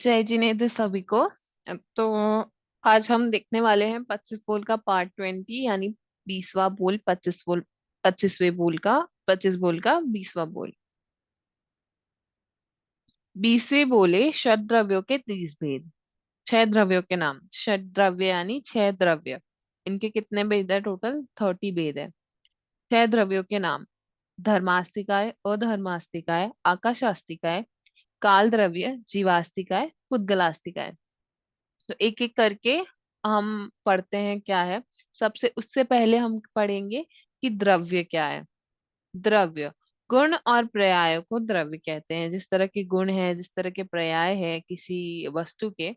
जय जिनेन्द्र सभी को। तो आज हम देखने वाले हैं 25 बोल का पार्ट 20, यानी 20वां बोल। 25 बोल, 20वें बोल का 20वें बोले षड्द्रव्यों के 30 भेद। 6 द्रव्यों के नाम। षड्द्रव्य यानी 6 द्रव्य। इनके कितने भेद है? टोटल 30 भेद है। 6 द्रव्यों के नाम: धर्मास्तिकाय, अधर्मास्तिकाय, आकाशास्तिकाय, काल द्रव्य, जीवास्तिकाय, पुद्गलास्तिकाय। तो एक एक करके हम पढ़ते हैं क्या है। सबसे उससे पहले हम पढ़ेंगे कि द्रव्य क्या है। द्रव्य, गुण और पर्याय को द्रव्य कहते हैं। जिस तरह के गुण है, जिस तरह के पर्याय है किसी वस्तु के,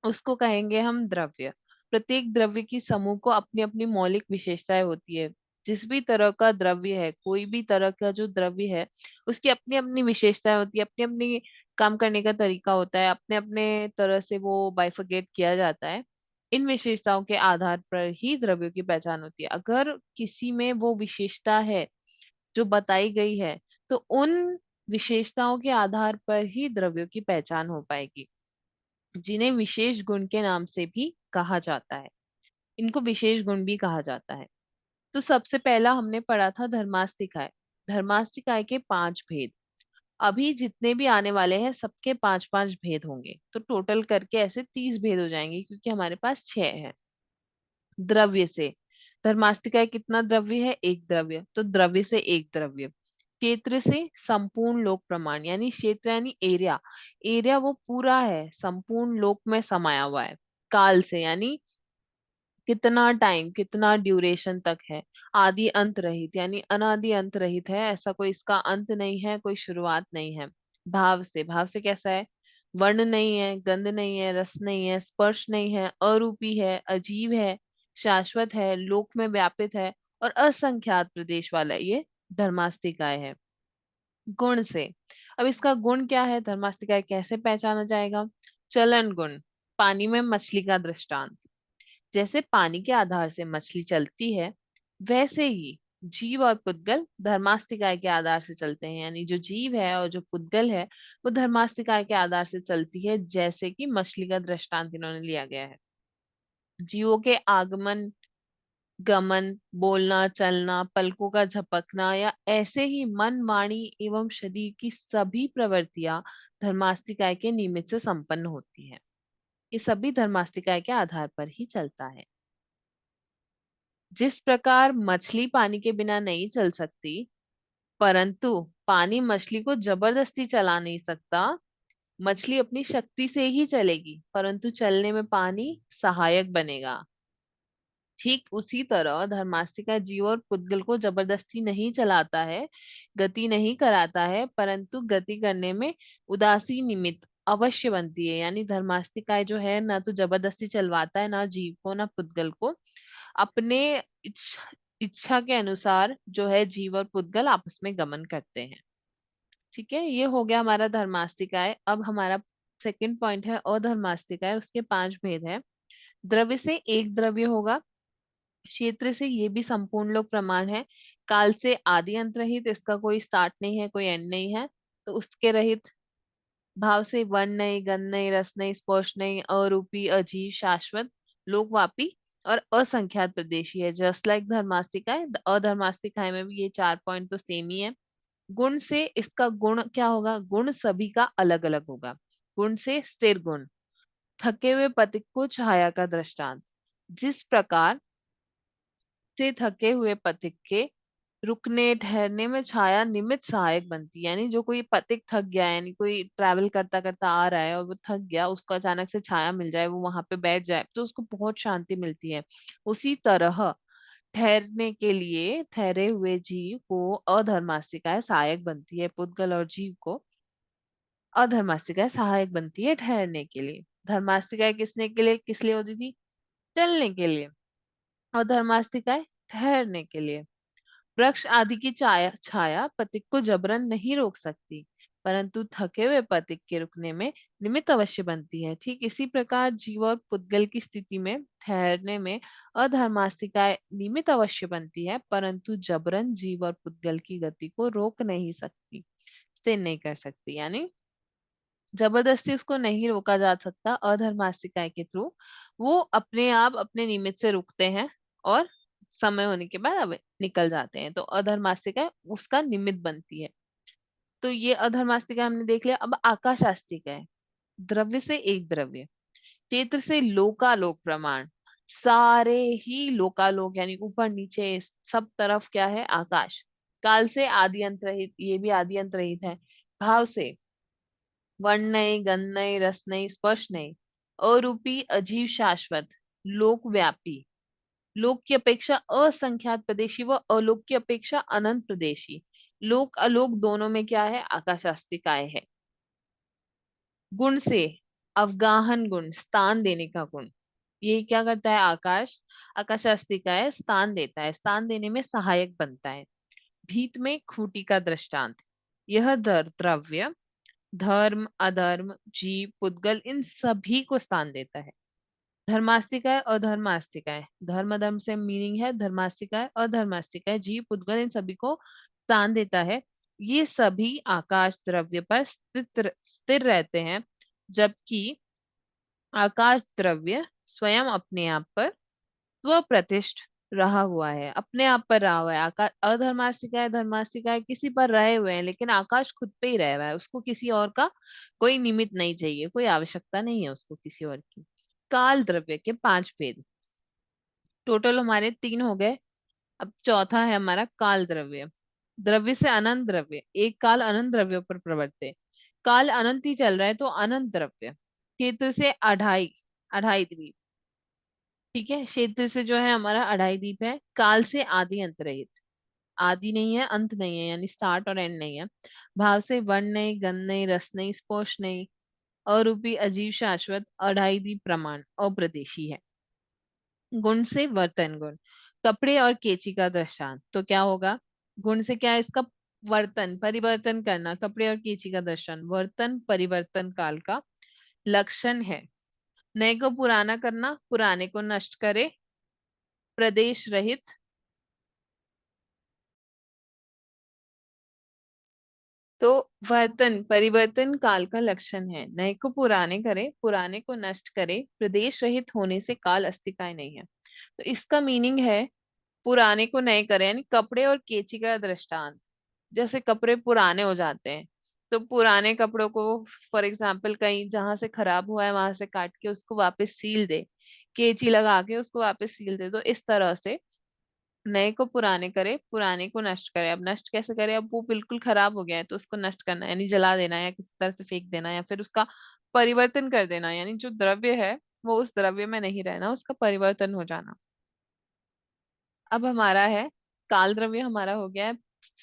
उसको कहेंगे हम द्रव्य। प्रत्येक द्रव्य की समूह को अपनी अपनी मौलिक विशेषताएं होती है। जिस भी तरह का द्रव्य है, कोई भी तरह का जो द्रव्य है, उसकी अपनी अपनी विशेषताएं होती है, अपनी अपनी काम करने का तरीका होता है, अपने अपने तरह से वो बाइफरकेट किया जाता है। इन विशेषताओं के आधार पर ही द्रव्यों की पहचान होती है। अगर किसी में वो विशेषता है जो बताई गई है, तो उन विशेषताओं के आधार पर ही द्रव्यों की पहचान हो पाएगी, जिन्हें विशेष गुण के नाम से भी कहा जाता है। इनको विशेष गुण भी कहा जाता है। तो सबसे पहला हमने पढ़ा था धर्मास्तिकाय। धर्मास्तिकाय के 5 भेद। अभी जितने भी आने वाले हैं सबके 5 5 भेद होंगे, तो टोटल करके ऐसे 30 भेद हो जाएंगे, क्योंकि हमारे पास 6 है। द्रव्य से, धर्मास्तिकाय कितना द्रव्य है? एक द्रव्य, तो द्रव्य से एक द्रव्य। क्षेत्र से, संपूर्ण लोक प्रमाण, यानी क्षेत्र यानी एरिया। एरिया वो पूरा है, संपूर्ण लोक में समाया हुआ है। काल से, यानी कितना टाइम, कितना ड्यूरेशन तक है। आदि अंत रहित, यानी अनादि अंत रहित है, ऐसा कोई इसका अंत नहीं है, कोई शुरुआत नहीं है। भाव से, भाव से कैसा है? वर्ण नहीं है, गंध नहीं है, रस नहीं है, स्पर्श नहीं है, अरूपी है, अजीब है, शाश्वत है, लोक में व्यापित है, और असंख्यात प्रदेश वाला ये धर्मास्तिकाय है। गुण से, अब इसका गुण क्या है? धर्मास्तिकाय कैसे पहचाना जाएगा? चलन गुण। पानी में मछली का दृष्टांत। जैसे पानी के आधार से मछली चलती है, वैसे ही जीव और पुद्गल धर्मास्तिकाय के आधार से चलते हैं। यानी जो जीव है और जो पुद्गल है, वो धर्मास्तिकाय के आधार से चलती है, जैसे कि मछली का दृष्टांत इन्होंने लिया गया है। जीवों के आगमन, गमन, बोलना, चलना, पलकों का झपकना, या ऐसे ही मन, वाणी एवं शरीर की सभी प्रवृत्तियां धर्मास्तिकाय के निमित्त से संपन्न होती है। ये सभी धर्मास्तिकाय के आधार पर ही चलता है। जिस प्रकार मछली पानी के बिना नहीं चल सकती, परंतु पानी मछली को जबरदस्ती चला नहीं सकता। मछली अपनी शक्ति से ही चलेगी, परंतु चलने में पानी सहायक बनेगा। ठीक उसी तरह धर्मास्तिका जीव और पुद्गल को जबरदस्ती नहीं चलाता है, गति नहीं कराता है, परंतु गति करने में उदासी निमित्त अवश्य बनती है। यानी धर्मास्तिकाय जो है, ना तो जबरदस्ती चलवाता है, ना जीव को ना पुद्गल को। अपने इच्छा के अनुसार जो है जीव और पुद्गल आपस में गमन करते हैं। ठीक है, ये हो गया हमारा धर्मास्तिकाय। अब हमारा सेकंड पॉइंट है अधर्मास्तिकाय। उसके 5 भेद है। द्रव्य से एक द्रव्य होगा। क्षेत्र से, ये भी संपूर्ण लोक प्रमाण है। काल से, आदि अंत रहित, इसका कोई स्टार्ट नहीं है, कोई एंड नहीं है, तो उसके रहित। भाव से, वर्ण नहीं, गंध नहीं, रस नहीं, स्पर्श नहीं, अरूपी, अजीव, शाश्वत, लोकवापी और असंख्यात प्रदेशी है। जस्ट लाइक धर्मास्तिकाय, अधर्मास्तिकाय में भी ये 4 पॉइंट तो सेम ही है। गुण से, इसका गुण क्या होगा? गुण सभी का अलग अलग होगा। गुण से स्थिर गुण। थके हुए पथिक को छाया का दृष्टांत। जिस प्रकार से थके हुए पथिक के रुकने ठहरने में छाया निमित्त सहायक बनती है। यानी जो कोई पथिक थक गया है, यानी कोई ट्रैवल करता करता आ रहा है और वो थक गया, उसको अचानक से छाया मिल जाए, वो वहां पे बैठ जाए, तो उसको बहुत शांति मिलती है। उसी तरह ठहरने के लिए ठहरे हुए जीव को अधर्मास्तिकाय सहायक बनती है। पुद्गल और जीव को अधर्मास्तिकाय सहायक बनती है ठहरने के लिए। धर्मास्तिकाय किसने के लिए, किस लिए होती थी? चलने के लिए। और धर्मास्तिकाय ठहरने के लिए। वृक्ष आदि की छाया छाया पथिक को जबरन नहीं रोक सकती, परंतु थके हुए पथिक के रुकने में निमित्त अवश्य बनती है। ठीक इसी प्रकार जीव और पुद्गल की स्थिति में ठहरने में अधर्मास्तिकाय निमित्त अवश्य बनती है, परंतु जबरन जीव और पुद्गल की गति को रोक नहीं सकती, स्थिर नहीं कर सकती। यानी जबरदस्ती उसको नहीं रोका जा सकता अधर्मास्तिकाय के थ्रू। वो अपने आप अपने निमित्त से रुकते हैं और समय होने के बाद अब निकल जाते हैं, तो अधर्मास्तिकाय उसका निमित्त बनती है। तो ये अधर्मास्तिकाय हमने देख लिया। अब आकाशास्तिकाय, द्रव्य से एक द्रव्य, क्षेत्र से लोकालोक प्रमाण, सारे ही लोकालोक यानी ऊपर नीचे सब तरफ क्या है, आकाश। काल से आदि अंत रहित, ये भी आदि अंत रहित है। भाव से वर्ण नहीं, गंध नहीं, रस नहीं, स्पर्श नहीं, अरूपी अजीव शाश्वत लोक व्यापी, लोक की अपेक्षा असंख्यात प्रदेशी व अलोक की अपेक्षा अनंत प्रदेशी। लोक अलोक दोनों में क्या है, आकाशास्तिकाय है। गुण से अवगाहन गुण, स्थान देने का गुण। ये क्या करता है, आकाश, आकाशास्तिकाय स्थान देता है, स्थान देने में सहायक बनता है। भीत में खूंटी का दृष्टांत, यह द्रव्य धर्म अधर्म जीव पुद्गल इन सभी को स्थान देता है। धर्मास्तिका है अधर्मास्तिका है, धर्म अधर्म से मीनिंग है धर्मास्तिका है अधर्मास्तिका है, जीव पुद्गल इन सभी को स्थान देता है। ये सभी आकाश द्रव्य पर स्थिर स्थिर रहते हैं, जबकि आकाश द्रव्य स्वयं अपने आप पर स्वप्रतिष्ठ रहा हुआ है, अपने आप पर रहा हुआ है। आकाश अधर्मास्तिका है धर्मास्तिका है किसी पर रहे हुए हैं, लेकिन आकाश खुद पे ही रह हुआ है, उसको किसी और का कोई निमित्त नहीं चाहिए, कोई आवश्यकता नहीं है उसको किसी और की। काल द्रव्य के पांच भेद, टोटल हमारे तीन हो गए। अब चौथा है हमारा काल द्रव्य। द्रव्य से अनंत द्रव्य, एक काल अनंत द्रव्यों पर प्रवर्ते, काल अनंत ही चल रहा है तो अनंत द्रव्य। क्षेत्र से अढ़ाई, अढ़ाई द्वीप, ठीक है, क्षेत्र से जो है हमारा अढ़ाई द्वीप है। काल से आदि अंत रहित, आदि नहीं है अंत नहीं है, यानी स्टार्ट और एंड नहीं है। भाव से वर्ण नहीं, गंध नहीं, रस नहीं, स्पर्श नहीं, अरूपी अजीव शाश्वत अढ़ाई द्वीप प्रमाण अप्रदेशी है। गुण से वर्तन गुण, कपड़े और केची का दृष्टांत, तो क्या होगा, गुण से क्या है इसका, वर्तन परिवर्तन करना, कपड़े और केची का दर्शन वर्तन परिवर्तन काल का लक्षण है। नए को पुराना करना, पुराने को नष्ट करे, प्रदेश रहित, तो वर्तन परिवर्तन काल का लक्षण है। नए को पुराने करे, पुराने को नष्ट करे, प्रदेश रहित होने से काल अस्तिकाय नहीं है। तो इसका मीनिंग है पुराने को नए करे, यानी कपड़े और केची का दृष्टांत। जैसे कपड़े पुराने हो जाते हैं, तो पुराने कपड़ों को फॉर एग्जाम्पल कहीं जहां से खराब हुआ है वहां से काट के उसको वापस सील दे, केची लगा के उसको वापस सील दे, तो इस तरह से नए को पुराने करे, पुराने को नष्ट करे। अब नष्ट कैसे करे, अब वो बिल्कुल खराब हो गया है तो उसको नष्ट करना है, यानी जला देना या किसी तरह से फेंक देना, या फिर उसका परिवर्तन कर देना, यानी जो द्रव्य है वो उस द्रव्य में नहीं रहना, उसका परिवर्तन हो जाना। अब हमारा है काल द्रव्य, हमारा हो गया है।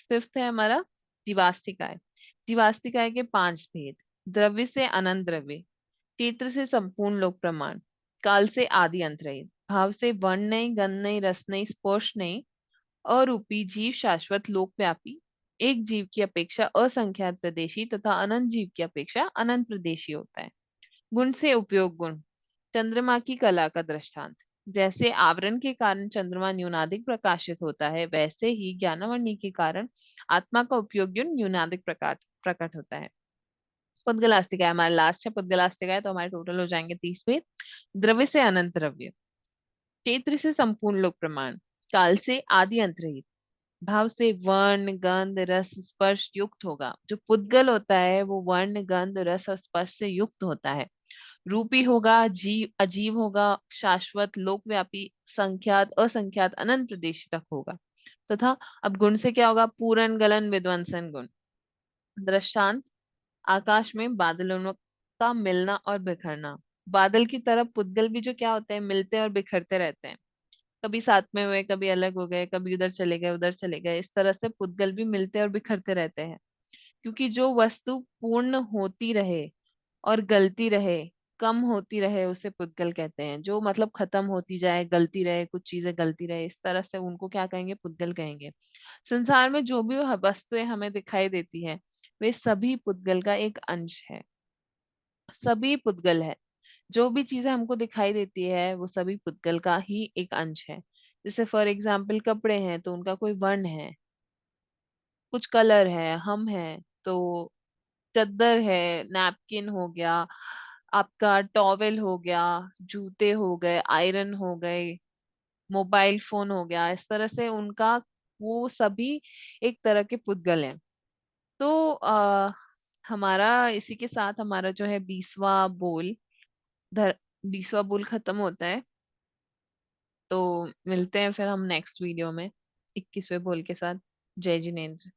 फिफ्थ है हमारा जीवास्तिकाय। जीवास्तिकाय के पांच भेद, द्रव्य से अनंत द्रव्य, क्षेत्र से संपूर्ण लोक प्रमाण, काल से आदि अंत रहित, भाव से वर्ण नहीं, गंध नहीं, रस नहीं, स्पर्श नहीं, अरूपी जीव शाश्वत लोक व्यापी, एक जीव की अपेक्षा असंख्यात प्रदेशी तथा अनंत जीव की अपेक्षा अनंत प्रदेशी होता है। गुण से उपयोग गुण, चंद्रमा की कला का दृष्टांत, जैसे आवरण के कारण चंद्रमा न्यूनाधिक प्रकाशित होता है, वैसे ही ज्ञानावरणी के कारण आत्मा का उपयोग गुण न्यूनाधिक प्रकाश प्रकट होता है। पुद्गलास्तिका है हमारा लास्ट है, पुद्गलास्तिका है तो हमारे टोटल हो जाएंगे 30 भेद। द्रव्य से अनंत द्रव्य, क्षेत्र से संपूर्ण लोक प्रमाण, काल से आदि अंत रहित, भाव से वर्ण गंध रस स्पर्श युक्त होगा। जो पुद्गल होता है वो वर्ण गंध रस और स्पर्श से युक्त होता है। रूपी होगा, जीव अजीव होगा, शाश्वत लोकव्यापी, संख्यात असंख्यात अनंत प्रदेश तक होगा। तथा अब गुण से क्या होगा, पूरन गलन विध्वंसन गुण। दृष्टांत, आकाश में बादलों का मिलना और बिखरना, बादल की तरह पुद्गल भी जो क्या होते हैं, मिलते और बिखरते रहते हैं। कभी साथ में हुए, कभी अलग हो गए, कभी उधर चले गए उधर चले गए, इस तरह से पुद्गल भी मिलते और बिखरते रहते हैं। क्योंकि जो वस्तु पूर्ण होती रहे और गलती रहे, कम होती रहे, उसे पुद्गल कहते हैं। जो मतलब खत्म होती जाए, गलती रहे, कुछ चीजें गलती रहे, इस तरह से उनको क्या कहेंगे, पुद्गल कहेंगे। संसार में जो भी वस्तुएं हमें दिखाई देती है वे सभी पुद्गल का एक अंश है, सभी पुद्गल है। जो भी चीजें हमको दिखाई देती है वो सभी पुद्गल का ही एक अंश है। जैसे फॉर एग्जाम्पल कपड़े हैं तो उनका कोई वर्ण है, कुछ कलर है, हम हैं तो चादर है, नैपकिन हो गया, आपका टॉवेल हो गया, जूते हो गए, आयरन हो गए, मोबाइल फोन हो गया, इस तरह से उनका वो सभी एक तरह के पुद्गल हैं। तो हमारा इसी के साथ हमारा जो है 20वां बोल धर 20वां बोल खत्म होता है। तो मिलते हैं फिर हम नेक्स्ट वीडियो में 21वें बोल के साथ। जय जिनेंद्र।